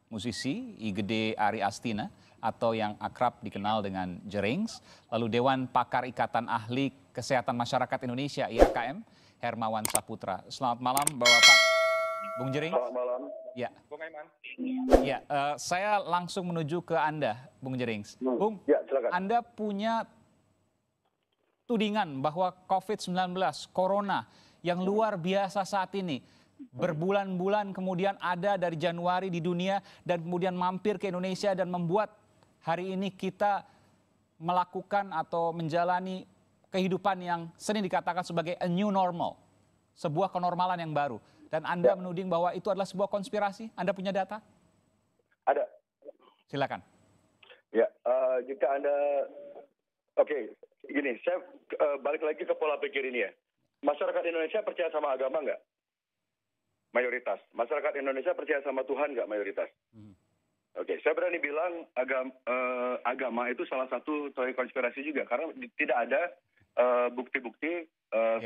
musisi Igede Ari Astina atau yang akrab dikenal dengan Jerings, lalu Dewan Pakar Ikatan Ahli Kesehatan Masyarakat Indonesia IAKM, Hermawan Saputra. Selamat malam Bapak Bung Jerings. Selamat malam. Ya. Bung Aiman. Ya, saya langsung menuju ke Anda, Bung Jerings. Bung, ya, silakan. Anda punya tudingan bahwa COVID-19, Corona yang luar biasa saat ini, berbulan-bulan kemudian ada dari Januari di dunia dan kemudian mampir ke Indonesia dan membuat hari ini kita melakukan atau menjalani kehidupan yang sering dikatakan sebagai a new normal, sebuah kenormalan yang baru. Dan Anda menuding bahwa itu adalah sebuah konspirasi. Anda punya data? Ada. Silakan. Ya, jika Anda, oke, gini, saya balik lagi ke pola pikir ini ya. Masyarakat Indonesia percaya sama agama nggak? Mayoritas. Masyarakat Indonesia percaya sama Tuhan nggak? Mayoritas. Oke, saya berani bilang agama itu salah satu teori konspirasi juga karena tidak ada bukti-bukti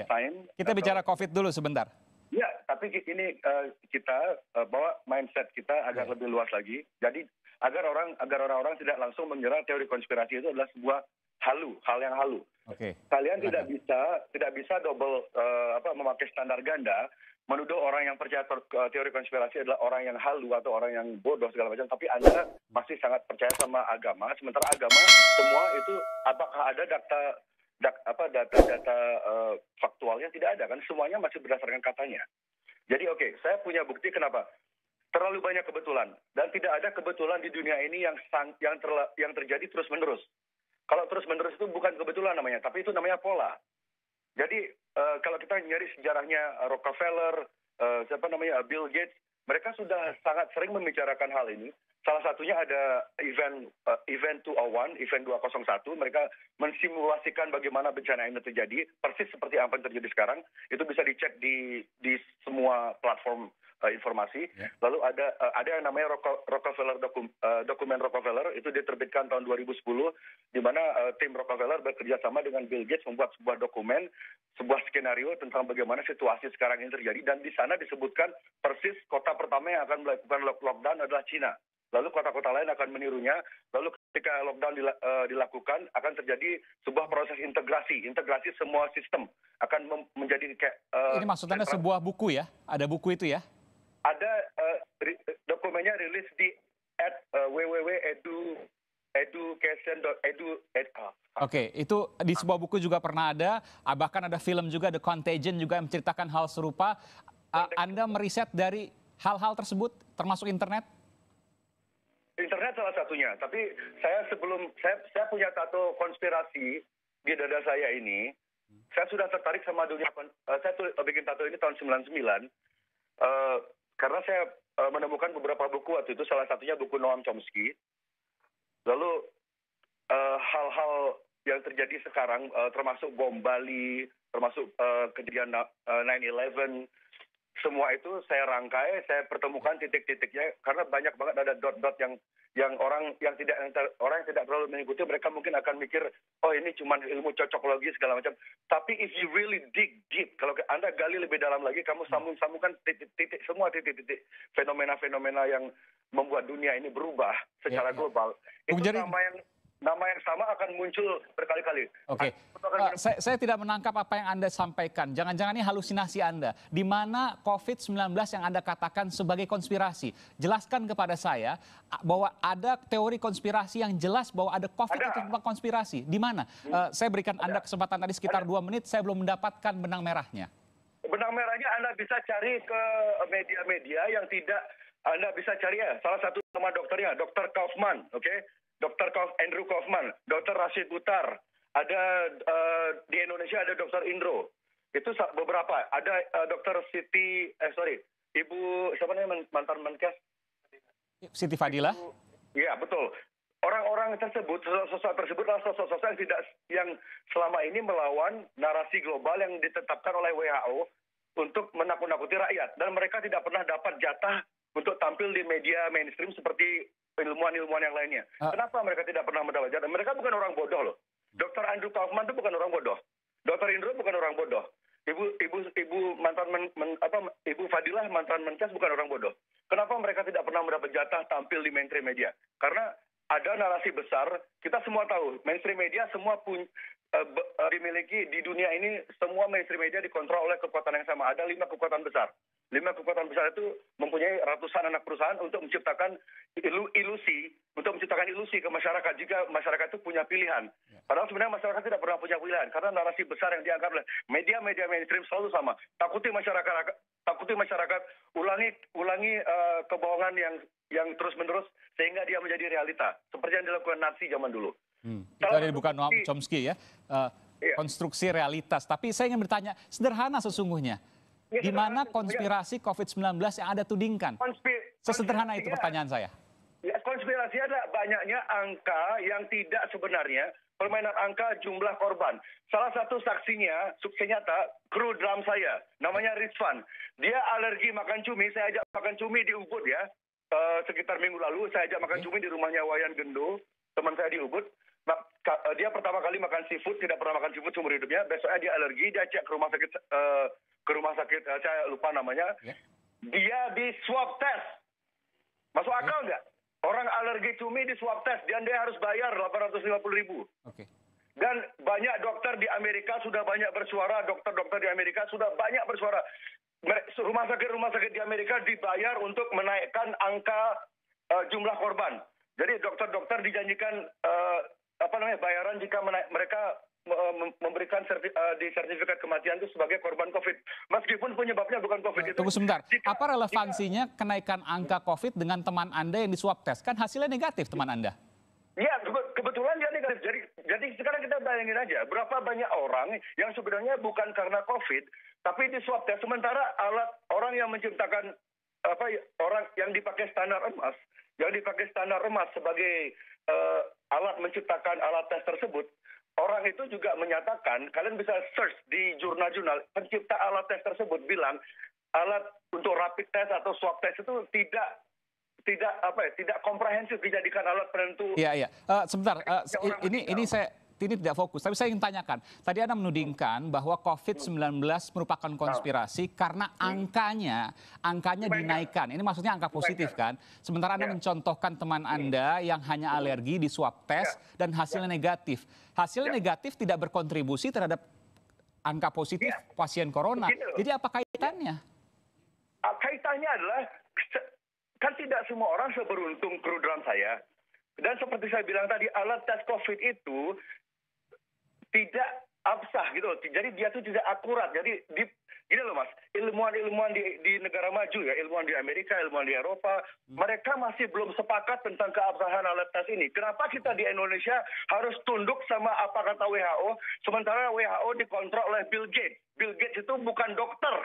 sains. Kita bicara COVID dulu sebentar. Ya, tapi ini kita bawa mindset kita agar lebih luas lagi. Jadi agar orang-orang tidak langsung mengira teori konspirasi itu adalah sebuah hal yang halu. Oke. Kalian tidak bisa double memakai standar ganda menuduh orang yang percaya teori konspirasi adalah orang yang halu atau orang yang bodoh segala macam. Tapi Anda masih sangat percaya sama agama. Sementara agama semua itu apakah ada data faktualnya tidak ada kan, semuanya masih berdasarkan katanya. Jadi oke, saya punya bukti kenapa terlalu banyak kebetulan dan tidak ada kebetulan di dunia ini yang terjadi terus menerus. Kalau terus menerus itu bukan kebetulan namanya, tapi itu namanya pola. Jadi kalau kita nyari sejarahnya Rockefeller, Bill Gates, mereka sudah sangat sering membicarakan hal ini. Salah satunya ada event 201, event 201, mereka mensimulasikan bagaimana bencana ini terjadi, persis seperti apa yang terjadi sekarang. Itu bisa dicek di semua platform informasi. Lalu ada yang namanya Rockefeller dokumen Rockefeller, itu diterbitkan tahun 2010, di mana tim Rockefeller bekerja sama dengan Bill Gates membuat sebuah dokumen, sebuah skenario tentang bagaimana situasi sekarang ini terjadi, dan di sana disebutkan persis kota pertama yang akan melakukan lockdown adalah Cina. Lalu kota-kota lain akan menirunya. Lalu ketika lockdown dilakukan, akan terjadi sebuah proses integrasi semua sistem akan menjadi kayak. Ini maksudnya sebuah buku ya? Ada buku itu ya? Ada dokumennya rilis di www.education.edu. Oke, itu di sebuah buku juga pernah ada. Bahkan ada film juga, The Contagion juga yang menceritakan hal serupa. Anda meriset dari hal-hal tersebut, termasuk internet? Internet salah satunya, tapi saya punya tato konspirasi di dada saya ini. Saya sudah tertarik sama dunia, saya bikin tato ini tahun 99, karena saya menemukan beberapa buku waktu itu, salah satunya buku Noam Chomsky. Lalu hal-hal yang terjadi sekarang, termasuk bom Bali, termasuk kejadian 9/11, semua itu saya rangkai, saya pertemukan titik-titiknya karena banyak banget ada dot-dot yang orang yang tidak terlalu mengikuti, mereka mungkin akan mikir, oh ini cuma ilmu cocokologi segala macam. Tapi if you really dig deep, kalau Anda gali lebih dalam lagi, kamu sambung-sambungkan semua titik-titik fenomena-fenomena yang membuat dunia ini berubah secara global. Itu nama yang sama akan muncul berkali-kali. Oke, saya tidak menangkap apa yang Anda sampaikan. Jangan-jangan ini halusinasi Anda. Di mana COVID-19 yang Anda katakan sebagai konspirasi. Jelaskan kepada saya bahwa ada teori konspirasi yang jelas bahwa ada COVID itu sebuah konspirasi. Di mana? Saya berikan Anda kesempatan tadi sekitar 2 menit, saya belum mendapatkan benang merahnya. Benang merahnya Anda bisa cari ke media-media yang tidak, Anda bisa cari ya. Salah satu nama dokternya, Dr. Kaufman, oke? Andrew Kaufman, Dr. Rashid Butar, ada di Indonesia ada Dr. Indro, itu beberapa, ada Dr. Ibu siapa namanya mantan Menkes? Siti Fadila. Iya betul. Orang-orang tersebut, sosok tersebut adalah sosok-sosok yang selama ini melawan narasi global yang ditetapkan oleh WHO untuk menakut-nakuti rakyat, dan mereka tidak pernah dapat jatah untuk tampil di media mainstream seperti ilmuwan-ilmuwan yang lainnya. Kenapa mereka tidak pernah mendapat jatah? Mereka bukan orang bodoh loh. Dr. Andrew Kaufman itu bukan orang bodoh. Dr. Indro bukan orang bodoh. Ibu Fadilah mantan Menkes bukan orang bodoh. Kenapa mereka tidak pernah mendapat jatah tampil di mainstream media? Karena ada narasi besar, kita semua tahu, mainstream media semua dimiliki di dunia ini, semua mainstream media dikontrol oleh kekuatan yang sama. Ada 5 kekuatan besar. 5 kekuatan besar itu mempunyai ratusan anak perusahaan untuk menciptakan ilusi ke masyarakat jika masyarakat itu punya pilihan. Padahal sebenarnya masyarakat tidak pernah punya pilihan karena narasi besar yang dianggap oleh media-media mainstream selalu sama. Takuti masyarakat ulangi kebohongan yang terus-menerus sehingga dia menjadi realita seperti yang dilakukan Nazi zaman dulu. Itu ada bukan Noam Chomsky ya, konstruksi realitas. Tapi saya ingin bertanya, sederhana sesungguhnya. Di mana konspirasi COVID-19 yang Anda tudingkan? Sesederhana itu pertanyaan saya. Ya, konspirasi ada banyaknya angka yang tidak sebenarnya, permainan angka jumlah korban. Salah satu saksinya, sukses nyata, kru drum saya, namanya Rizwan. Dia alergi makan cumi, saya ajak makan cumi di Ubud ya. Sekitar minggu lalu saya ajak makan cumi di rumahnya Wayan Gendo, teman saya di Ubud. Dia pertama kali makan seafood, tidak pernah makan seafood seumur hidupnya. Besoknya dia alergi, dia cek ke rumah sakit, saya lupa namanya. Dia di swab test. Masuk akal nggak? Orang alergi cumi di swab test, dan dia harus bayar 850.000. Dan banyak dokter di Amerika sudah banyak bersuara, dokter-dokter di Amerika sudah banyak bersuara. Rumah sakit di Amerika dibayar untuk menaikkan angka jumlah korban. Jadi dokter-dokter dijanjikan bayaran jika mereka memberikan sertifikat kematian itu sebagai korban COVID. Meskipun penyebabnya bukan COVID itu. Tunggu sebentar, apa relevansinya kenaikan angka COVID dengan teman Anda yang di swab test? Kan hasilnya negatif teman Anda. Ya, kebetulan dia negatif. Jadi sekarang kita bayangin aja, berapa banyak orang yang sebenarnya bukan karena COVID, tapi di swab test. Sementara orang yang menciptakan, orang yang dipakai standar emas, sebagai alat menciptakan alat tes tersebut, orang itu juga menyatakan, kalian bisa search di jurnal-jurnal, pencipta alat tes tersebut bilang, alat untuk rapid test atau swab test itu tidak komprehensif dijadikan alat penentu. Iya. Sebentar, ini tidak fokus, tapi saya ingin tanyakan. Tadi Anda menudingkan bahwa COVID-19 merupakan konspirasi karena angkanya dinaikkan. Ini maksudnya angka positif kan? Sementara Anda mencontohkan teman Anda yang hanya alergi di swab test dan hasilnya negatif. Hasilnya negatif tidak berkontribusi terhadap angka positif pasien corona. Jadi apa kaitannya? Kaitannya adalah, kan tidak semua orang seberuntung kru drum saya. Dan seperti saya bilang tadi, alat tes COVID itu tidak absah gitu loh. Jadi dia itu tidak akurat. Jadi gini loh Mas, ilmuwan di negara maju ya, ilmuwan di Amerika, ilmuwan di Eropa, mereka masih belum sepakat tentang keabsahan alat tes ini. Kenapa kita di Indonesia harus tunduk sama apa kata WHO, sementara WHO dikontrol oleh Bill Gates. Bill Gates itu bukan dokter.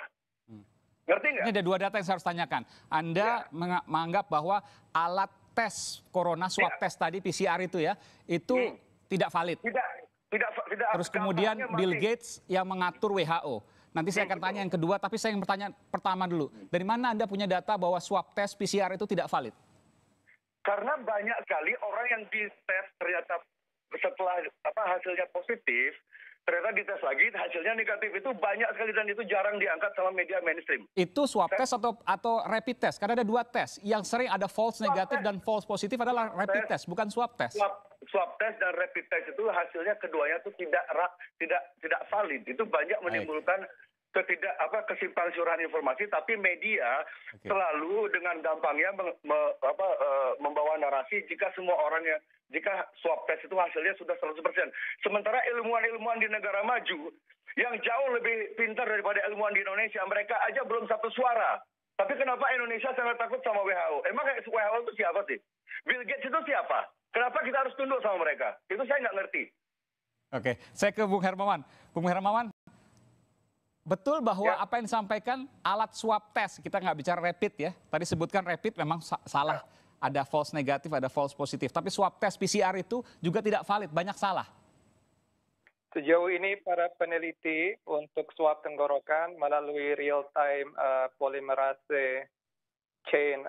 Ngerti nggak? Ini ada 2 data yang saya harus tanyakan. Anda menganggap bahwa alat tes corona, swab test tadi, PCR itu ya, itu tidak valid. Tidak. Terus kemudian Bill Gates yang mengatur WHO. Nanti saya akan tanya yang kedua, tapi saya ingin bertanya pertama dulu. Dari mana Anda punya data bahwa swab test PCR itu tidak valid? Karena banyak sekali orang yang dites ternyata setelah hasilnya positif, ternyata dites lagi hasilnya negatif, itu banyak sekali dan itu jarang diangkat sama media mainstream. Itu swab test atau rapid test? Karena ada 2 tes. Yang sering ada false negatif dan false positif adalah rapid test, bukan swab test. Swab test dan rapid test itu hasilnya keduanya itu tidak valid. Itu banyak menimbulkan kesimpang siuran informasi, tapi media selalu dengan gampangnya membawa narasi jika swab test itu hasilnya sudah 100%. Sementara ilmuwan-ilmuwan di negara maju yang jauh lebih pintar daripada ilmuwan di Indonesia, mereka aja belum satu suara. Tapi kenapa Indonesia sangat takut sama WHO? Emang WHO itu siapa sih? Bill Gates itu siapa? Kenapa kita harus tunduk sama mereka? Itu saya nggak ngerti. Oke, saya ke Bung Hermawan. Bung Hermawan, betul bahwa apa yang disampaikan alat swab test, kita nggak bicara rapid ya. Tadi sebutkan rapid memang salah. Ada false negatif, ada false positif. Tapi swab test PCR itu juga tidak valid, banyak salah. Sejauh ini para peneliti untuk swab tenggorokan melalui real-time polymerase chain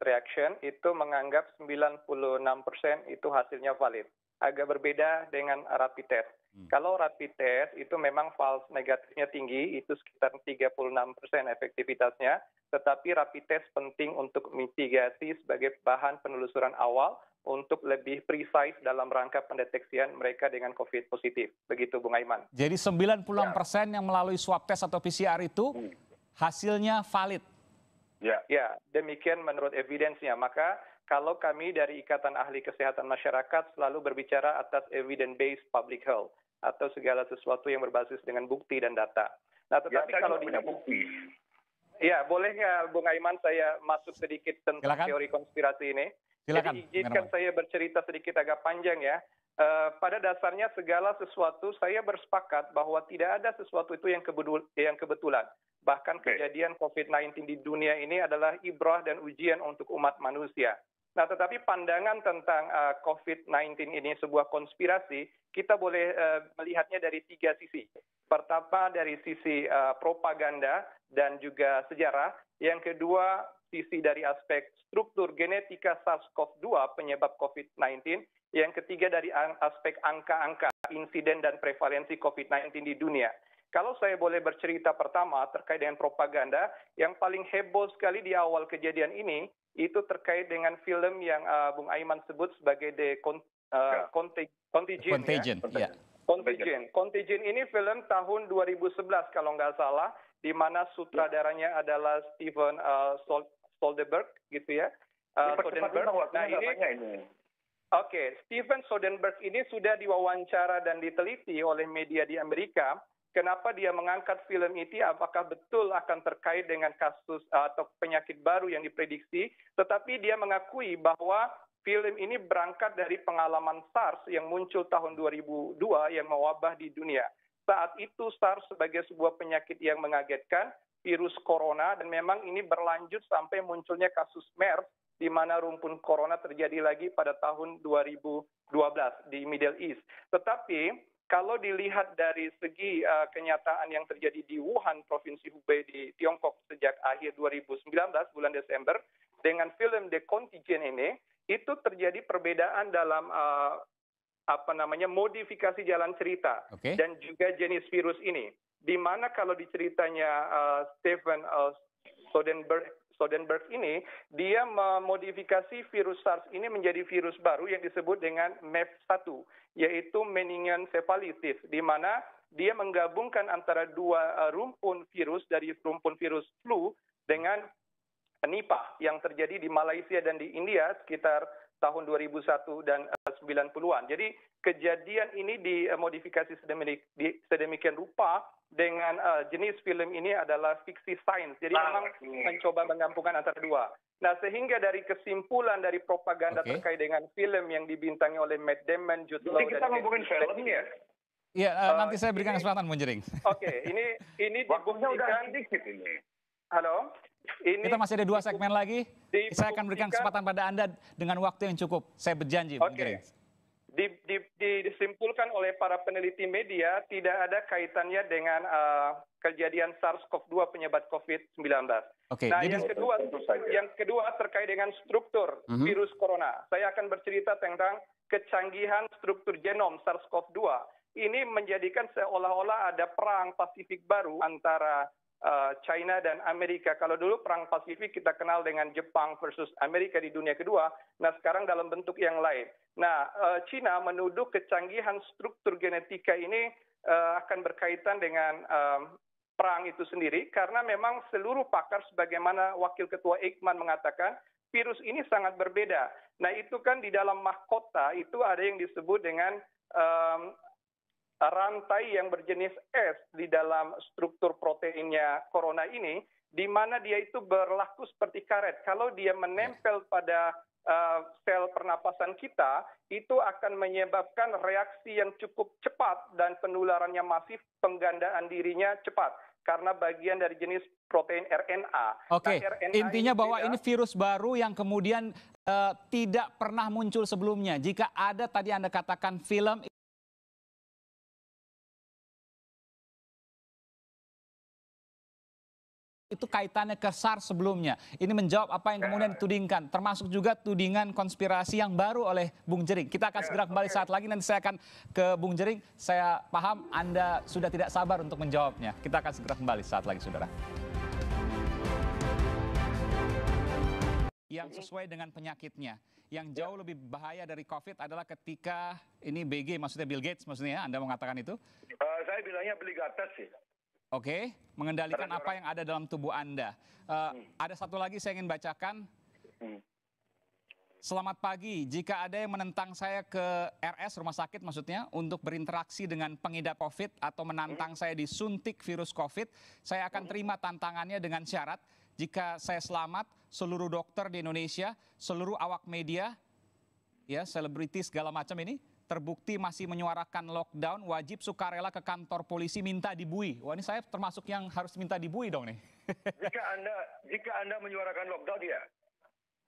reaction itu menganggap 96% itu hasilnya valid. agak berbeda dengan rapid test. Kalau rapid test itu memang false negatifnya tinggi, itu sekitar 36% efektivitasnya, tetapi rapid test penting untuk mitigasi sebagai bahan penelusuran awal untuk lebih precise dalam rangka pendeteksian mereka dengan COVID positif. Begitu, Bung Aiman. Jadi 96% yang melalui swab test atau PCR itu hasilnya valid. Ya, demikian menurut evidence-nya. Maka kalau kami dari Ikatan Ahli Kesehatan Masyarakat selalu berbicara atas evidence-based public health atau segala sesuatu yang berbasis dengan bukti dan data. Nah, tetapi kalau punya bukti. Ya, boleh nggak Bung Aiman saya masuk sedikit tentang teori konspirasi ini? Silakan. Jadi izinkan saya bercerita sedikit agak panjang ya. Pada dasarnya segala sesuatu saya bersepakat bahwa tidak ada sesuatu itu yang kebetulan. Bahkan kejadian COVID-19 di dunia ini adalah ibrah dan ujian untuk umat manusia. Nah, tetapi pandangan tentang COVID-19 ini sebuah konspirasi, kita boleh melihatnya dari 3 sisi. Pertama dari sisi propaganda dan juga sejarah. Yang kedua, sisi dari aspek struktur genetika SARS-CoV-2 penyebab COVID-19. Yang ketiga dari aspek angka-angka insiden dan prevalensi COVID-19 di dunia. Kalau saya boleh bercerita pertama terkait dengan propaganda, yang paling heboh sekali di awal kejadian ini, itu terkait dengan film yang Bung Aiman sebut sebagai Contagion. Ya. Contagion ini film tahun 2011 kalau nggak salah, di mana sutradaranya adalah Steven Soderbergh, gitu ya. Soderbergh. Nah ini. Oke, Steven Soderbergh ini sudah diwawancara dan diteliti oleh media di Amerika. Kenapa dia mengangkat film itu? Apakah betul akan terkait dengan kasus atau penyakit baru yang diprediksi? Tetapi dia mengakui bahwa film ini berangkat dari pengalaman SARS yang muncul tahun 2002 yang mewabah di dunia. Saat itu SARS sebagai sebuah penyakit yang mengagetkan, virus corona, dan memang ini berlanjut sampai munculnya kasus MERS, di mana rumpun corona terjadi lagi pada tahun 2012 di Middle East. Tetapi kalau dilihat dari segi kenyataan yang terjadi di Wuhan, Provinsi Hubei di Tiongkok sejak akhir 2019, bulan Desember, dengan film The Contagion ini, itu terjadi perbedaan dalam modifikasi jalan cerita dan juga jenis virus ini. Di mana kalau diceritanya Steven Soderbergh ini, dia memodifikasi virus SARS ini menjadi virus baru yang disebut dengan MERS-1, yaitu meningoencephalitis, di mana dia menggabungkan antara dua rumpun virus dari rumpun virus flu dengan Nipah yang terjadi di Malaysia dan di India sekitar tahun 2001 dan 90-an. Jadi kejadian ini dimodifikasi sedemikian rupa dengan jenis film ini adalah fiksi sains. Jadi memang mencoba menggabungkan antara dua. Nah, sehingga dari kesimpulan dari propaganda terkait dengan film yang dibintangi oleh Matt Damon, Jude Law, kita ngomongin film ya? Iya, nanti saya berikan kesempatan Bung Jering. Oke, ini dibuktikan. Halo? Kita masih ada 2 segmen lagi. Saya akan berikan kesempatan pada Anda dengan waktu yang cukup. Saya berjanji, Bung Jering. Disimpulkan oleh para peneliti media tidak ada kaitannya dengan kejadian SARS-CoV-2 penyebab COVID-19. Nah, yang kedua terkait dengan struktur virus corona. Saya akan bercerita tentang kecanggihan struktur genom SARS-CoV-2. Ini menjadikan seolah-olah ada perang Pasifik baru antara China dan Amerika. Kalau dulu perang Pasifik kita kenal dengan Jepang versus Amerika di dunia kedua, nah sekarang dalam bentuk yang lain. Nah, China menuduh kecanggihan struktur genetika ini akan berkaitan dengan perang itu sendiri, karena memang seluruh pakar sebagaimana Wakil Ketua Eijkman mengatakan, virus ini sangat berbeda. Nah, itu kan di dalam mahkota itu ada yang disebut dengan rantai yang berjenis S di dalam struktur proteinnya corona ini, di mana dia itu berlaku seperti karet. Kalau dia menempel pada sel pernapasan kita, itu akan menyebabkan reaksi yang cukup cepat dan penularannya masif, penggandaan dirinya cepat. Karena bagian dari jenis protein RNA. Oke, nah, intinya bahwa ini virus baru yang kemudian tidak pernah muncul sebelumnya. Jika ada tadi Anda katakan film itu kaitannya ke SARS sebelumnya. Ini menjawab apa yang kemudian ditudingkan, termasuk juga tudingan konspirasi yang baru oleh Bung Jering. Kita akan segera kembali saat lagi, nanti saya akan ke Bung Jering. Saya paham Anda sudah tidak sabar untuk menjawabnya. Kita akan segera kembali saat lagi, saudara. Yang sesuai dengan penyakitnya. Yang jauh lebih bahaya dari COVID adalah ketika, ini BG maksudnya Bill Gates maksudnya ya, Anda mengatakan itu? Saya bilangnya beli gatas sih. Oke, mengendalikan apa yang ada dalam tubuh Anda. Ada satu lagi saya ingin bacakan. Selamat pagi, jika ada yang menentang saya ke RS, rumah sakit maksudnya, untuk berinteraksi dengan pengidap COVID atau menantang saya disuntik virus COVID, saya akan terima tantangannya dengan syarat, jika saya selamat, seluruh dokter di Indonesia, seluruh awak media, ya selebriti segala macam ini, terbukti masih menyuarakan lockdown, wajib sukarela ke kantor polisi minta dibui. Wah, ini saya termasuk yang harus minta dibui dong nih. Jika Anda menyuarakan lockdown, ya.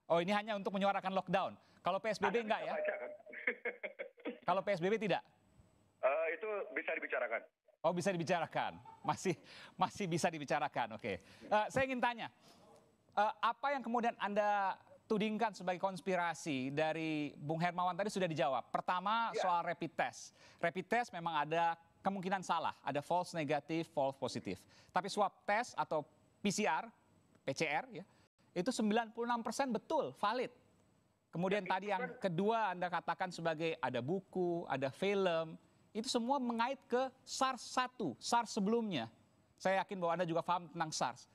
Oh, ini hanya untuk menyuarakan lockdown. Kalau PSBB enggak ya? Kan? Kalau PSBB tidak? Itu bisa dibicarakan. Oh, bisa dibicarakan. Masih bisa dibicarakan. Oke. Saya ingin tanya, apa yang kemudian Anda tudingkan sebagai konspirasi dari Bung Hermawan tadi sudah dijawab. Pertama soal rapid test. Rapid test memang ada kemungkinan salah, ada false negatif, false positif. Tapi swab test atau PCR, PCR ya, itu 96% betul, valid. Kemudian tadi yang kedua Anda katakan sebagai ada buku, ada film, itu semua mengait ke SARS-1, SARS sebelumnya. Saya yakin bahwa Anda juga paham tentang SARS.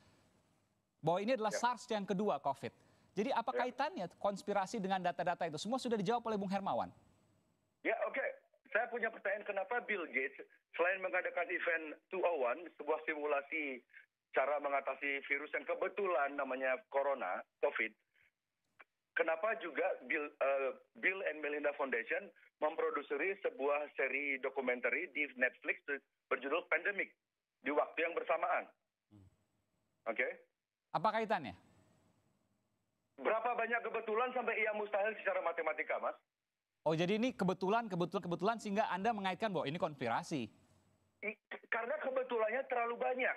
Bahwa ini adalah SARS yang kedua, COVID. Jadi apa kaitannya konspirasi dengan data-data itu? Semua sudah dijawab oleh Bung Hermawan. Ya, oke. Saya punya pertanyaan, kenapa Bill Gates selain mengadakan event 201, sebuah simulasi cara mengatasi virus yang kebetulan namanya Corona, COVID, kenapa juga Bill and Melinda Foundation memproduksi sebuah seri dokumenter di Netflix berjudul Pandemic di waktu yang bersamaan? Oke. Apa kaitannya? Berapa banyak kebetulan sampai ia mustahil secara matematika, Mas? Oh, jadi ini kebetulan sehingga Anda mengaitkan bahwa ini konspirasi. Karena kebetulannya terlalu banyak.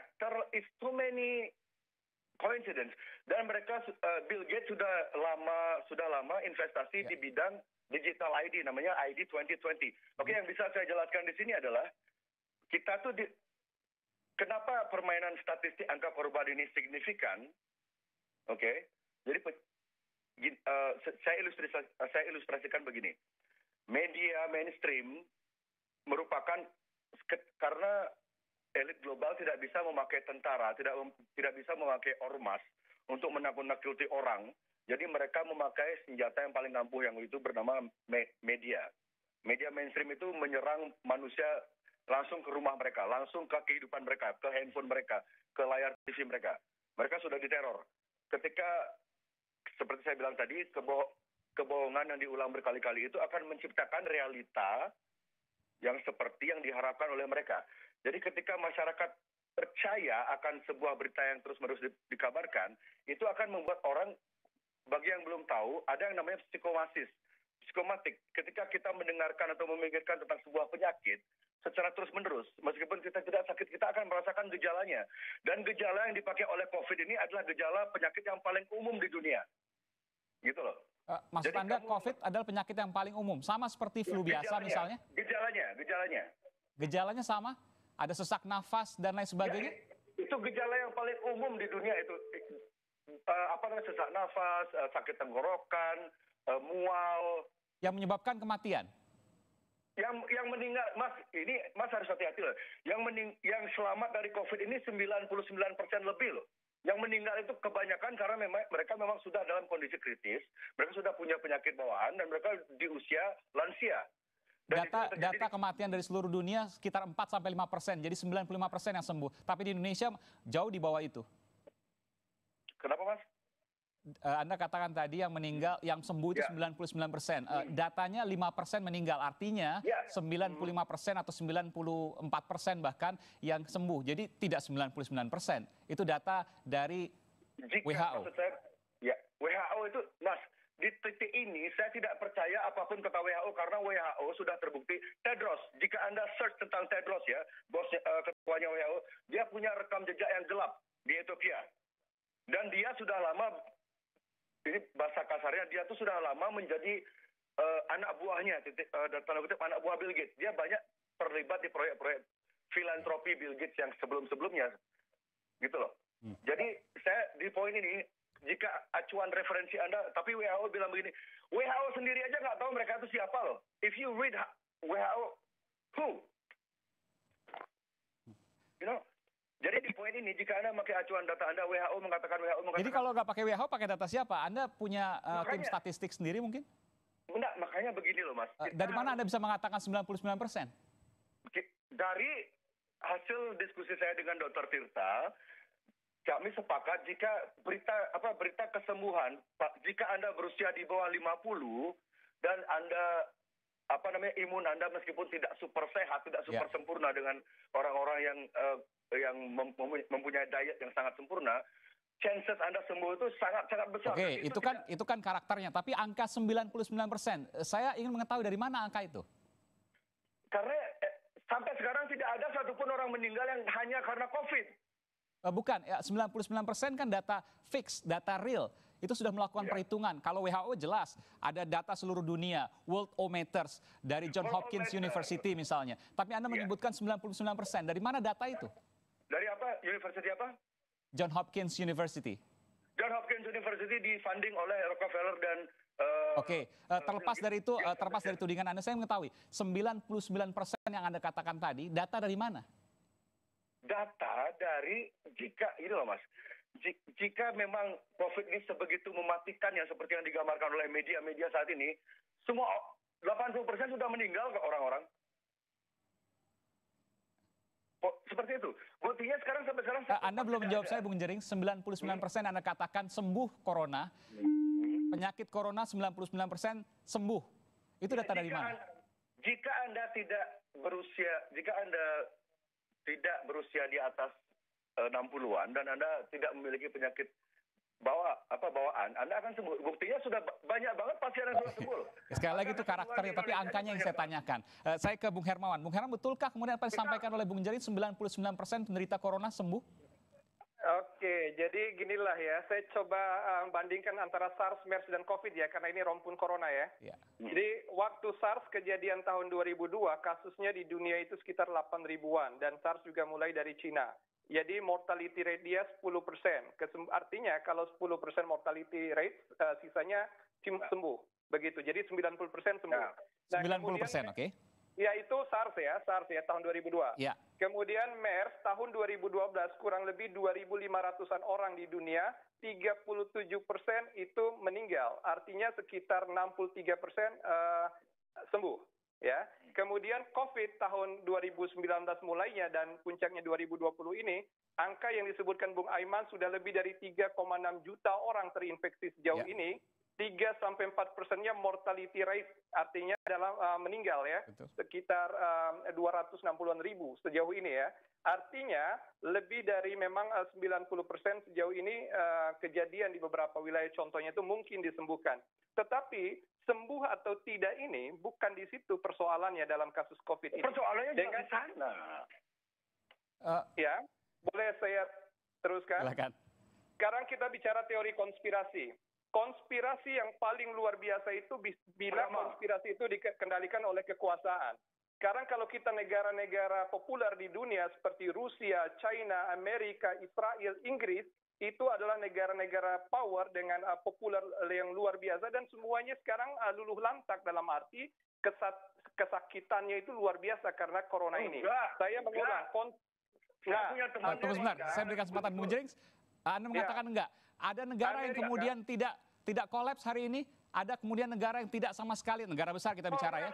It's too many coincidence. Dan mereka, Bill Gates sudah lama investasi di bidang digital ID, namanya ID 2020. Oke, yang bisa saya jelaskan di sini adalah, kita tuh kenapa permainan statistik angka korban ini signifikan? Oke. Jadi saya ilustrasikan begini. Media mainstream merupakan, karena elit global tidak bisa memakai tentara, tidak bisa memakai ormas untuk menakut-nakuti orang. Jadi mereka memakai senjata yang paling ampuh, yang itu bernama media. Media mainstream itu menyerang manusia langsung ke rumah mereka, langsung ke kehidupan mereka, ke handphone mereka, ke layar TV mereka. Mereka sudah diteror. Ketika, seperti saya bilang tadi, kebohongan yang diulang berkali-kali itu akan menciptakan realita yang seperti yang diharapkan oleh mereka. Jadi ketika masyarakat percaya akan sebuah berita yang terus-menerus dikabarkan, itu akan membuat orang, bagi yang belum tahu, ada yang namanya psikomatik. Ketika kita mendengarkan atau memikirkan tentang sebuah penyakit, secara terus-menerus, meskipun kita tidak sakit, kita akan merasakan gejalanya. Dan gejala yang dipakai oleh COVID ini adalah gejala penyakit yang paling umum di dunia. Gitu loh. Maksud Anda COVID adalah penyakit yang paling umum, sama seperti flu biasa misalnya? Gejalanya. Gejalanya sama? Ada sesak nafas dan lain sebagainya? Ya, itu gejala yang paling umum di dunia itu. Sesak nafas, sakit tenggorokan, mual. Yang menyebabkan kematian? Yang meninggal, Mas harus hati-hati loh. Yang selamat dari COVID ini 99% lebih loh. Yang meninggal itu kebanyakan karena mereka memang sudah dalam kondisi kritis, mereka sudah punya penyakit bawaan, dan mereka di usia lansia. Data kematian dari seluruh dunia sekitar 4-5%, jadi 95% yang sembuh. Tapi di Indonesia jauh di bawah itu. Kenapa, Mas? Anda katakan tadi yang meninggal, yang sembuh itu 99%. Datanya 5% meninggal, artinya 95% atau 94% bahkan yang sembuh. Jadi tidak 99%. Itu data dari WHO. Maksud saya, WHO itu, Mas, di titik ini saya tidak percaya apapun kata WHO, karena WHO sudah terbukti. Tedros, jika Anda search tentang Tedros ya, ketuanya WHO, dia punya rekam jejak yang gelap di Ethiopia. Dan dia sudah lama, ini bahasa kasarnya, dia tuh sudah lama menjadi anak buahnya, tanda kutip anak buah Bill Gates. Dia banyak terlibat di proyek-proyek filantropi Bill Gates yang sebelum-sebelumnya, gitu loh. Jadi saya di poin ini, jika acuan referensi Anda, tapi WHO bilang begini, WHO sendiri aja nggak tahu mereka itu siapa loh. If you read WHO, who? You know? Jadi di poin ini, jika Anda pakai acuan data Anda, WHO mengatakan. Jadi kalau nggak pakai WHO, pakai data siapa? Anda punya tim statistik sendiri mungkin? Enggak, makanya begini loh Mas. Dari mana Anda bisa mengatakan 99%? Dari hasil diskusi saya dengan Dr. Tirta, kami sepakat jika berita kesembuhan, jika Anda berusia di bawah 50 dan Anda imun Anda meskipun tidak super sehat, tidak super sempurna dengan orang-orang yang mempunyai diet yang sangat sempurna, chances Anda sembuh itu sangat-sangat besar. Oke, itu kan karakternya, tapi angka 99%, saya ingin mengetahui dari mana angka itu? Karena sampai sekarang tidak ada satupun orang meninggal yang hanya karena COVID. Bukan, 99% kan data fix, data real. Itu sudah melakukan perhitungan. Kalau WHO jelas, ada data seluruh dunia, Worldometers, dari John Hopkins University misalnya. Tapi Anda menyebutkan 99%, dari mana data itu? Dari apa? University apa? John Hopkins University. John Hopkins University difunding oleh Rockefeller dan Oke, terlepas dari tudingan Anda, saya mengetahui 99% yang Anda katakan tadi, data dari mana? Data dari ini loh Mas, jika memang COVID ini sebegitu mematikan yang seperti yang digambarkan oleh media-media saat ini, semua 80% sudah meninggal ke orang-orang. Seperti itu. Buktinya sampai sekarang. Anda belum menjawab saya, Bung Jering. 99% Anda katakan sembuh corona. Penyakit corona 99% sembuh. Itu data dari mana? Jika Anda tidak berusia di atas 60-an dan Anda tidak memiliki penyakit bawaan, Anda akan sembuh. Buktinya sudah banyak banget pasien yang sudah sembuh. Sekali lagi itu karakternya, tapi angkanya yang saya tanyakan. Saya ke Bung Hermawan. Bung Hermawan, betulkah kemudian apa yang disampaikan oleh Bung Jering 99% penderita corona sembuh? Oke, jadi ginilah ya, saya coba bandingkan antara SARS, MERS, dan COVID ya, karena ini rumpun corona ya. Jadi waktu SARS kejadian tahun 2002, kasusnya di dunia itu sekitar 8 ribuan, dan SARS juga mulai dari Cina. Jadi mortality rate dia 10%. Artinya kalau 10% mortality rate, sisanya sembuh. Begitu, jadi 90% sembuh. Nah, 90%, oke. Ya itu SARS ya tahun 2002. Ya. Kemudian MERS tahun 2012 kurang lebih 2.500-an orang di dunia, 37% itu meninggal. Artinya sekitar 63% sembuh. Ya. Kemudian COVID tahun 2019 mulainya dan puncaknya 2020 ini, angka yang disebutkan Bung Aiman sudah lebih dari 3,6 juta orang terinfeksi sejauh ini. 3-4%-nya mortality rate, artinya adalah meninggal ya. Betul. Sekitar 260-an ribu sejauh ini ya. Artinya lebih dari memang 90% sejauh ini kejadian di beberapa wilayah contohnya itu mungkin disembuhkan. Tetapi sembuh atau tidak ini bukan di situ persoalannya dalam kasus COVID ini. Persoalannya dengan sana. Ya, boleh saya teruskan? Silakan. Sekarang kita bicara teori konspirasi. Konspirasi yang paling luar biasa itu bila konspirasi itu dikendalikan oleh kekuasaan. Sekarang kalau kita negara-negara populer di dunia seperti Rusia, China, Amerika, Israel, Inggris, itu adalah negara-negara power dengan populer yang luar biasa dan semuanya sekarang luluh lantak dalam arti kesakitannya itu luar biasa karena corona ini. Saya mengulang. Tunggu sebentar, saya berikan kesempatan Bung Jering. Anda mengatakan enggak. Ada negara yang kemudian tidak kolaps hari ini, ada kemudian negara yang tidak sama sekali, negara besar kita bicara ya.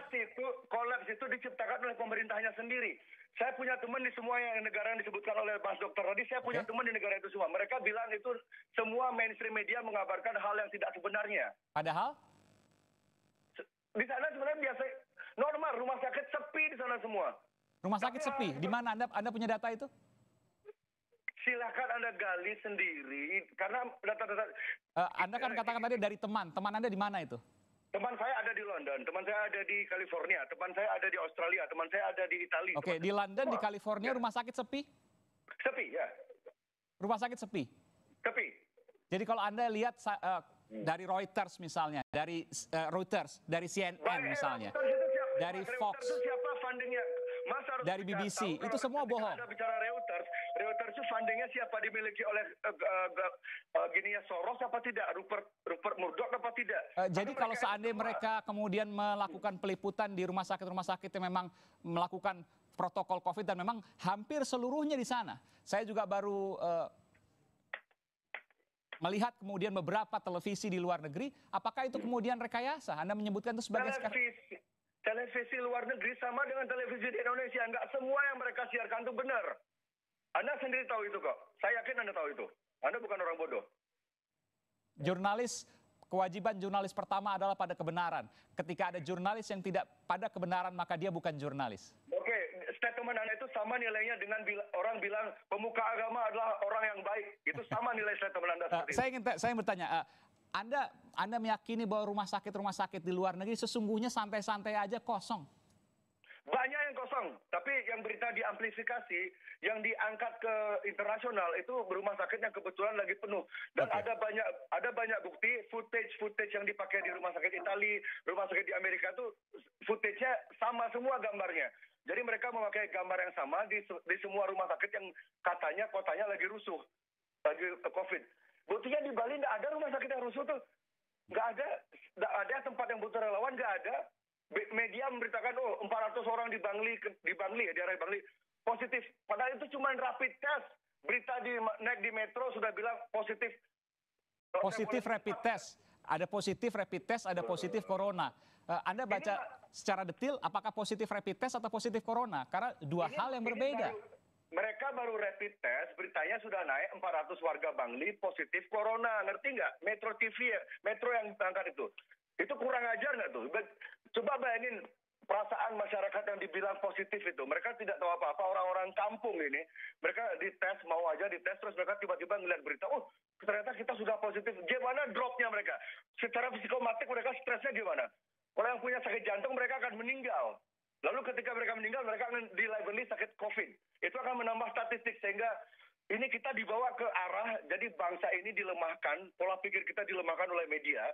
Kolaps itu diciptakan oleh pemerintahnya sendiri. Saya punya teman di semua yang negara yang disebutkan oleh Mas Dokter tadi, saya punya teman di negara itu semua. Mereka bilang itu semua mainstream media mengabarkan hal yang tidak sebenarnya. Padahal? Di sana sebenarnya biasa, normal, rumah sakit sepi di sana semua. Rumah sakit sepi, di mana Anda punya data itu? Silakan Anda gali sendiri, karena data-data... Anda kan katakan tadi dari teman Anda di mana itu? Teman saya ada di London, teman saya ada di California, teman saya ada di Australia, teman saya ada di Italia. Oke, di London, di California rumah sakit sepi? Sepi, ya. Rumah sakit sepi? Sepi. Jadi kalau Anda lihat dari Reuters misalnya, dari Reuters, dari CNN misalnya, dari Fox, siapa fundingnya? dari BBC, itu semua bohong. Anda bicara Reuters, Reuters itu fundingnya siapa, dimiliki oleh gininya Soros apa tidak, Rupert Murdoch apa tidak? Jadi kalau seandainya mereka kemudian melakukan peliputan di rumah sakit yang memang melakukan protokol COVID dan memang hampir seluruhnya di sana. Saya juga baru melihat kemudian beberapa televisi di luar negeri, apakah itu kemudian rekayasa? Anda menyebutkan itu sebagai televisi luar negeri sama dengan televisi di Indonesia. Enggak semua yang mereka siarkan itu benar. Anda sendiri tahu itu kok. Saya yakin Anda tahu itu. Anda bukan orang bodoh. Jurnalis, kewajiban jurnalis pertama adalah pada kebenaran. Ketika ada jurnalis yang tidak pada kebenaran, maka dia bukan jurnalis. Oke, statement Anda itu sama nilainya dengan orang bilang pemuka agama adalah orang yang baik. Itu sama nilai statement Anda seperti itu. Saya bertanya, Anda meyakini bahwa rumah sakit di luar negeri sesungguhnya santai-santai aja kosong? Banyak yang kosong, tapi yang berita diamplifikasi, yang diangkat ke internasional itu rumah sakit yang kebetulan lagi penuh. Dan ada banyak bukti footage yang dipakai di rumah sakit Italia, rumah sakit di Amerika itu footage-nya sama semua gambarnya. Jadi mereka memakai gambar yang sama di semua rumah sakit yang katanya kotanya lagi rusuh, lagi COVID. Buktinya di Bali nggak ada rumah sakit yang rusuh tuh. Nggak ada tempat yang butuh relawan, nggak ada. Media memberitakan, 400 orang di Bangli ya, di area Bangli, positif. Padahal itu cuma rapid test. Berita naik di metro sudah bilang positif. Positif rapid test. Ada positif rapid test, ada positif corona. Anda baca secara detail apakah positif rapid test atau positif corona? Karena dua hal yang berbeda. Mereka baru rapid test, beritanya sudah naik 400 warga Bangli positif corona. Ngerti nggak? Metro TV, Metro yang angkat itu. Itu kurang ajar nggak tuh? Coba bayangin perasaan masyarakat yang dibilang positif itu. Mereka tidak tahu apa-apa, orang-orang kampung ini. Mereka dites, mau aja dites, terus mereka tiba-tiba ngeliat berita, ternyata kita sudah positif. Gimana dropnya mereka? Secara psikomatik mereka stresnya gimana? Kalau yang punya sakit jantung mereka akan meninggal. Lalu ketika mereka meninggal, mereka akan dilabeli sakit COVID. Itu akan menambah statistik, sehingga ini kita dibawa ke arah, jadi bangsa ini dilemahkan, pola pikir kita dilemahkan oleh media.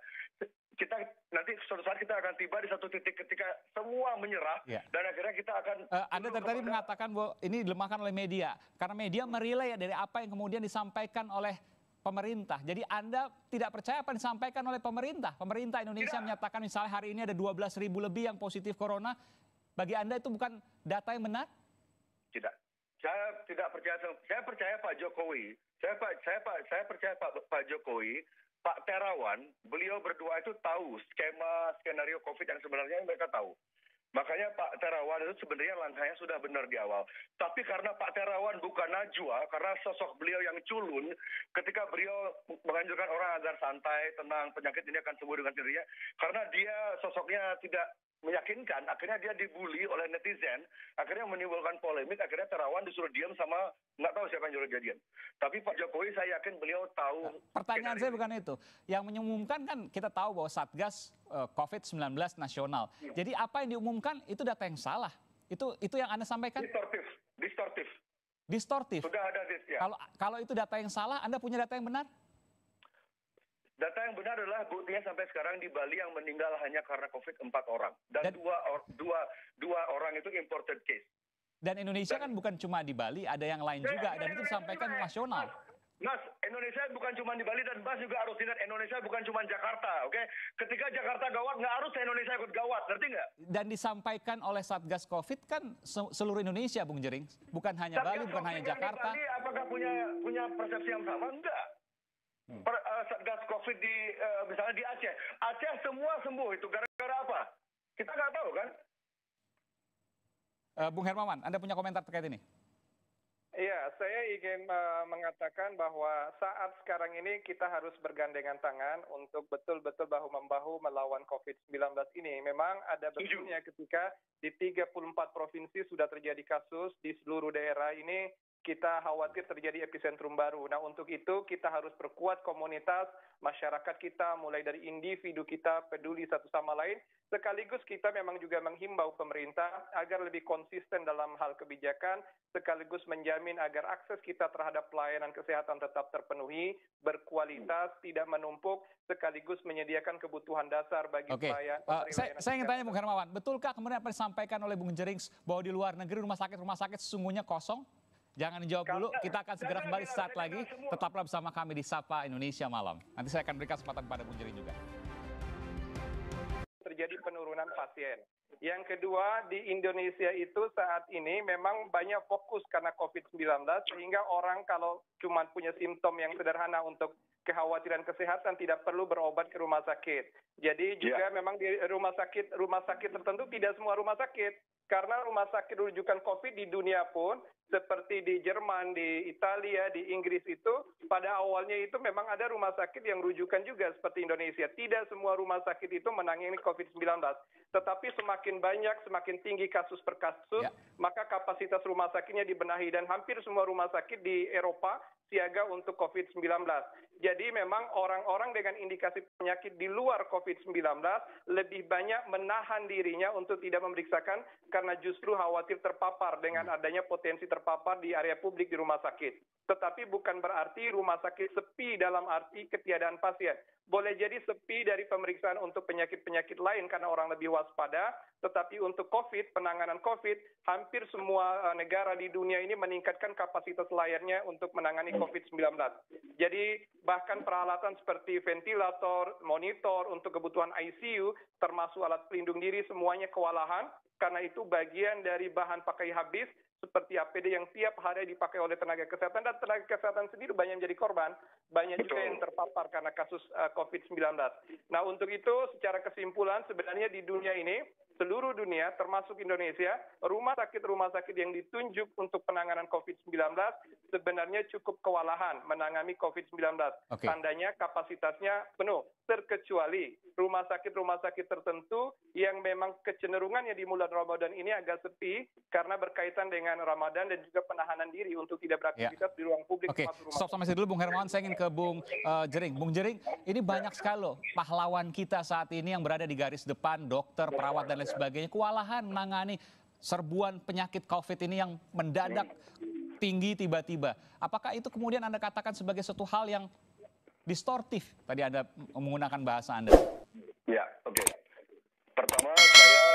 Kita nanti suatu saat kita akan tiba di satu titik ketika semua menyerah, dan akhirnya kita akan... Anda tadi mengatakan bahwa ini dilemahkan oleh media, karena media merilai dari apa yang kemudian disampaikan oleh pemerintah. Jadi Anda tidak percaya apa yang disampaikan oleh pemerintah? Pemerintah Indonesia menyatakan misalnya hari ini ada 12.000 lebih yang positif corona. Bagi Anda itu bukan data yang benar? Tidak. Saya tidak percaya. Saya percaya Pak Jokowi. Saya percaya Pak Jokowi, Pak Terawan, beliau berdua itu tahu skenario COVID yang sebenarnya mereka tahu. Makanya Pak Terawan itu sebenarnya langkahnya sudah benar di awal. Tapi karena Pak Terawan bukan najwa, karena sosok beliau yang culun, ketika beliau menganjurkan orang agar santai, tenang, penyakit ini akan sembuh dengan sendirinya, karena dia sosoknya tidak meyakinkan, akhirnya dia dibully oleh netizen, akhirnya menimbulkan polemik, akhirnya Terawan disuruh diam sama nggak tahu siapa yang nyuruh jadian. Tapi Pak Jokowi saya yakin beliau tahu. Pertanyaan saya bukan itu. Yang mengumumkan kan kita tahu bahwa Satgas COVID-19 nasional. Jadi apa yang diumumkan itu data yang salah. Itu yang Anda sampaikan? Distortif. Sudah ada ya. Kalau itu data yang salah, Anda punya data yang benar? Data yang benar adalah buktinya sampai sekarang di Bali yang meninggal hanya karena COVID 4 orang. Dan dua orang itu imported case. Dan Indonesia kan bukan cuma di Bali, ada yang lain juga. Dan itu disampaikan nasional. Mas, Indonesia bukan cuma di Bali dan Mas juga harus ingat Indonesia bukan cuma Jakarta, oke? Ketika Jakarta gawat, nggak harus Indonesia ikut gawat, ngerti nggak? Dan disampaikan oleh Satgas COVID kan seluruh Indonesia, Bung Jering. Bukan hanya Bali, bukan hanya Jakarta. Bali apakah punya persepsi yang sama? Enggak. Satgas COVID di misalnya di Aceh. Aceh semua sembuh, itu gara-gara apa? Kita nggak tahu kan? Bung Hermawan, Anda punya komentar terkait ini? Iya, saya ingin mengatakan bahwa saat sekarang ini kita harus bergandengan tangan untuk betul-betul bahu-membahu melawan COVID-19 ini. Memang ada betulnya ketika di 34 provinsi sudah terjadi kasus di seluruh daerah ini, kita khawatir terjadi epicentrum baru. Nah, untuk itu kita harus perkuat komunitas, masyarakat kita, mulai dari individu kita peduli satu sama lain, sekaligus kita memang juga menghimbau pemerintah agar lebih konsisten dalam hal kebijakan, sekaligus menjamin agar akses kita terhadap pelayanan kesehatan tetap terpenuhi, berkualitas, tidak menumpuk, sekaligus menyediakan kebutuhan dasar bagi pelayanan. Saya ingin tanya Bung Hermawan, betulkah kemudian apa disampaikan oleh Bung Jerings bahwa di luar negeri rumah sakit sesungguhnya kosong? Jangan dijawab dulu, kita akan segera kembali saat lagi. Tetaplah bersama kami di Sapa Indonesia Malam. Nanti saya akan berikan kesempatan pada Bung Jering juga. Terjadi penurunan pasien. Yang kedua, di Indonesia itu saat ini memang banyak fokus karena COVID-19, sehingga orang kalau cuma punya simptom yang sederhana untuk kekhawatiran kesehatan tidak perlu berobat ke rumah sakit. Jadi juga memang di rumah sakit tertentu tidak semua rumah sakit. Karena rumah sakit rujukan COVID di dunia pun, seperti di Jerman, di Italia, di Inggris itu, pada awalnya itu memang ada rumah sakit yang rujukan juga seperti Indonesia. Tidak semua rumah sakit itu menangani COVID-19. Tetapi semakin banyak, semakin tinggi kasus per kasus, maka kapasitas rumah sakitnya dibenahi. Dan hampir semua rumah sakit di Eropa siaga untuk COVID-19. Jadi memang orang-orang dengan indikasi penyakit di luar COVID-19 lebih banyak menahan dirinya untuk tidak memeriksakan karena justru khawatir terpapar dengan adanya potensi terpapar di area publik di rumah sakit. Tetapi bukan berarti rumah sakit sepi dalam arti ketiadaan pasien. Boleh jadi sepi dari pemeriksaan untuk penyakit-penyakit lain karena orang lebih waspada, tetapi untuk COVID, penanganan COVID, hampir semua negara di dunia ini meningkatkan kapasitas layarnya untuk menangani COVID-19. Jadi bahkan peralatan seperti ventilator, monitor untuk kebutuhan ICU, termasuk alat pelindung diri, semuanya kewalahan, karena itu bagian dari bahan pakai habis, seperti APD yang tiap hari dipakai oleh tenaga kesehatan, dan tenaga kesehatan sendiri banyak jadi korban, banyak juga yang terpapar karena kasus COVID-19. Nah, untuk itu secara kesimpulan sebenarnya di dunia ini, seluruh dunia termasuk Indonesia, rumah sakit yang ditunjuk untuk penanganan COVID-19 sebenarnya cukup kewalahan menangani COVID-19. Tandanya kapasitasnya penuh, terkecuali rumah sakit tertentu yang memang kecenderungannya di bulan Ramadan ini agak sepi karena berkaitan dengan Ramadan dan juga penahanan diri untuk tidak beraktivitas di ruang publik. Stop sampai sini dulu Bung Hermawan, saya ingin ke Bung Jering. Bung Jering, ini banyak sekali loh pahlawan kita saat ini yang berada di garis depan, dokter, perawat, dan lain sebagainya, kewalahan menangani serbuan penyakit COVID ini yang mendadak tinggi tiba-tiba. Apakah itu kemudian Anda katakan sebagai suatu hal yang distortif? Tadi Anda menggunakan bahasa Anda. Ya, oke. Pertama, saya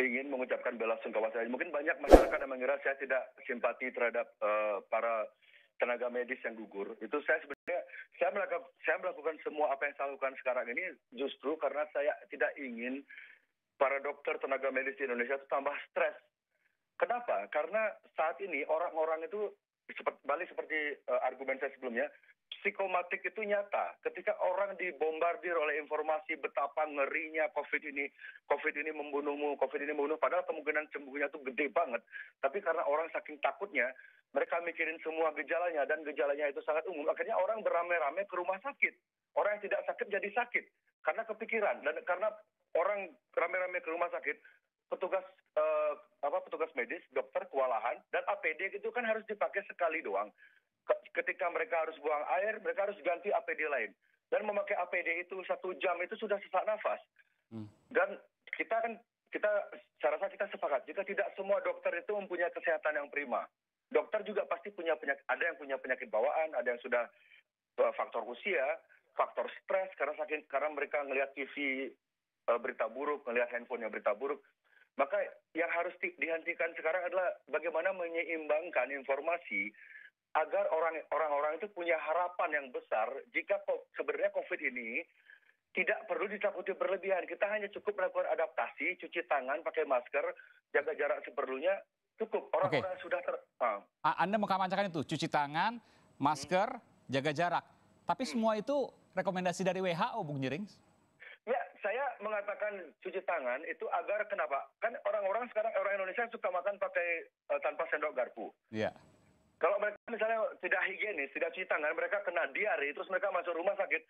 ingin mengucapkan bela sungkawa saya. Mungkin banyak masyarakat yang mengira saya tidak simpati terhadap para tenaga medis yang gugur. Itu saya sebenarnya, saya melakukan semua apa yang saya lakukan sekarang ini justru karena saya tidak ingin para dokter tenaga medis di Indonesia itu tambah stres. Kenapa? Karena saat ini orang-orang itu seperti argumen saya sebelumnya, psikomatik itu nyata. Ketika orang dibombardir oleh informasi betapa ngerinya COVID ini membunuhmu, COVID ini membunuh, padahal kemungkinan sembuhnya itu gede banget. Tapi karena orang saking takutnya, mereka mikirin semua gejalanya, dan gejalanya itu sangat umum. Akhirnya orang beramai-ramai ke rumah sakit. Orang yang tidak sakit jadi sakit karena kepikiran, dan karena orang ramai-ramai ke rumah sakit, petugas medis, dokter kewalahan, dan APD itu kan harus dipakai sekali doang. Ketika mereka harus buang air, mereka harus ganti APD lain. Dan memakai APD itu 1 jam itu sudah sesak nafas. Dan saya rasa kita sepakat, jika tidak semua dokter itu mempunyai kesehatan yang prima. Dokter juga pasti punya penyakit, ada yang punya penyakit bawaan, ada yang sudah faktor usia, faktor stres, karena mereka ngelihat TV berita buruk, ngelihat handphonenya berita buruk. Maka yang harus dihentikan sekarang adalah bagaimana menyeimbangkan informasi agar orang-orang itu punya harapan yang besar jika sebenarnya COVID ini tidak perlu ditakuti berlebihan. Kita hanya cukup melakukan adaptasi, cuci tangan, pakai masker, jaga jarak seperlunya, cukup. Orang-orang sudah Anda mengkampanyekan itu, cuci tangan, masker, jaga jarak. Tapi semua itu rekomendasi dari WHO, Bung Jering? Ya, saya mengatakan cuci tangan itu agar kenapa? Kan orang-orang sekarang, orang Indonesia suka makan pakai tanpa sendok garpu. Iya. Kalau mereka misalnya tidak higienis, tidak cuci tangan, mereka kena diare, terus mereka masuk rumah sakit.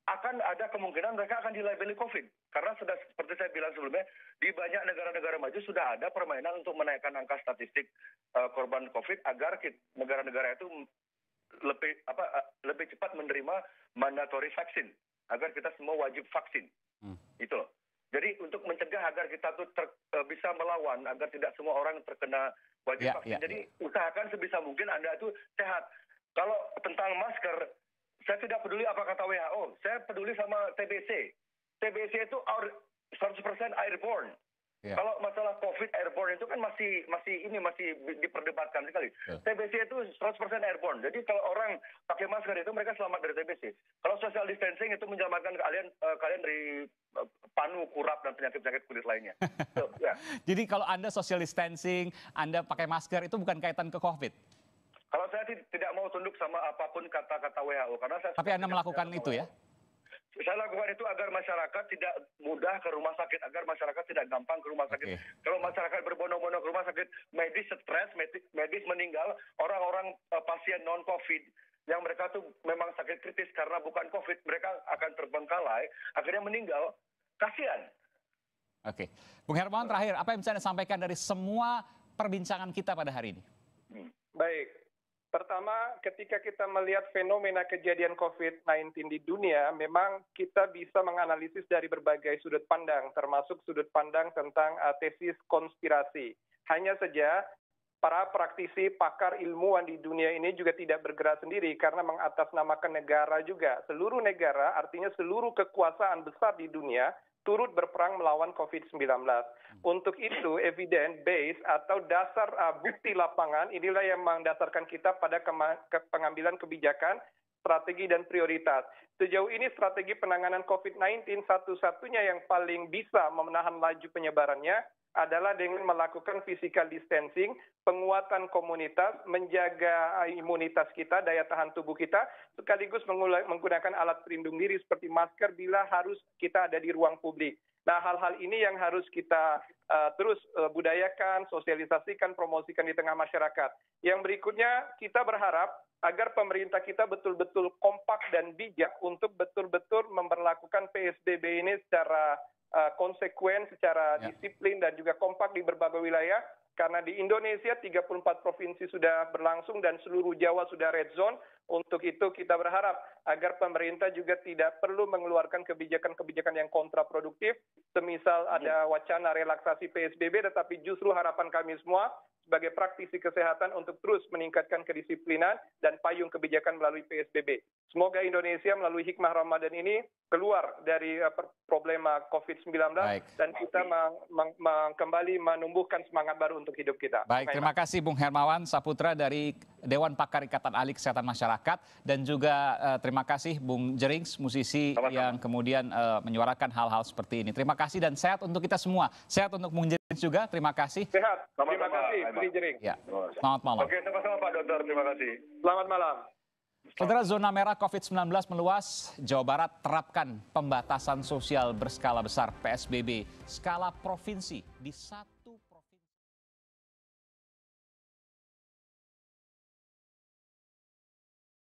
akan ada kemungkinan mereka akan dilabeli COVID. Karena sudah seperti saya bilang sebelumnya, di banyak negara-negara maju sudah ada permainan untuk menaikkan angka statistik korban COVID agar negara-negara itu lebih cepat menerima mandatory vaksin, agar kita semua wajib vaksin. Itu loh. Jadi untuk mencegah agar kita tuh bisa melawan, agar tidak semua orang terkena wajib vaksin. Jadi usahakan sebisa mungkin Anda itu sehat. Kalau tentang masker, saya tidak peduli apa kata WHO. Saya peduli sama TBC. TBC itu 100% airborne. Kalau masalah COVID airborne itu kan masih diperdebatkan sekali. TBC itu 100% airborne. Jadi kalau orang pakai masker itu mereka selamat dari TBC. Kalau social distancing itu menyelamatkan kalian dari panu, kurap dan penyakit-penyakit kulit lainnya. Jadi kalau Anda social distancing, Anda pakai masker itu bukan kaitan ke COVID? Kalau saya tidak mau tunduk sama apapun kata-kata WHO, karena saya. Tapi Anda melakukan itu ya? Saya lakukan itu agar masyarakat tidak mudah ke rumah sakit, agar masyarakat tidak gampang ke rumah sakit. Kalau masyarakat berbondong-bondong ke rumah sakit, medis stres, medis meninggal, orang-orang pasien non-COVID yang mereka tuh memang sakit kritis karena bukan COVID, mereka akan terbengkalai, akhirnya meninggal. Kasihan. Oke, Bung Hermawan terakhir, apa yang bisa Anda sampaikan dari semua perbincangan kita pada hari ini? Baik. Pertama, ketika kita melihat fenomena kejadian COVID-19 di dunia, memang kita bisa menganalisis dari berbagai sudut pandang, termasuk sudut pandang tentang tesis konspirasi. Hanya saja, para praktisi, pakar ilmuwan di dunia ini juga tidak bergerak sendiri karena mengatasnamakan negara juga. Seluruh negara, artinya seluruh kekuasaan besar di dunia, turut berperang melawan COVID-19. Untuk itu, evidence base atau dasar bukti lapangan inilah yang mendasarkan kita pada pengambilan kebijakan, strategi dan prioritas. Sejauh ini strategi penanganan COVID-19 satu-satunya yang paling bisa menahan laju penyebarannya adalah dengan melakukan physical distancing, penguatan komunitas, menjaga imunitas kita, daya tahan tubuh kita, sekaligus menggunakan alat pelindung diri seperti masker bila harus kita ada di ruang publik. Nah, hal-hal ini yang harus kita terus budayakan, sosialisasikan, promosikan di tengah masyarakat. Yang berikutnya, kita berharap agar pemerintah kita betul-betul kompak dan bijak untuk betul-betul memperlakukan PSBB ini secara konsekuen, secara disiplin dan juga kompak di berbagai wilayah. Karena di Indonesia 34 provinsi sudah berlangsung dan seluruh Jawa sudah red zone. Untuk itu kita berharap agar pemerintah juga tidak perlu mengeluarkan kebijakan-kebijakan yang kontraproduktif. Semisal ada wacana relaksasi PSBB, tetapi justru harapan kami semua sebagai praktisi kesehatan untuk terus meningkatkan kedisiplinan dan payung kebijakan melalui PSBB. Semoga Indonesia melalui hikmah Ramadan ini keluar dari problema COVID-19 dan kita kembali menumbuhkan semangat baru untuk hidup kita. Baik, terima kasih Bung Hermawan Saputra dari Dewan Pakar Ikatan Ahli Kesehatan Masyarakat dan juga terima kasih Bung Jerings, musisi yang kemudian menyuarakan hal-hal seperti ini. Terima kasih dan sehat untuk kita semua. Sehat untuk Bung Jerings juga, terima kasih. Sehat, terima kasih Bung Jerings. Ya, selamat malam. Oke, sama-sama Pak Dokter, terima kasih. Selamat malam. Saudara, zona merah COVID-19 meluas, Jawa Barat terapkan pembatasan sosial berskala besar PSBB skala provinsi di 1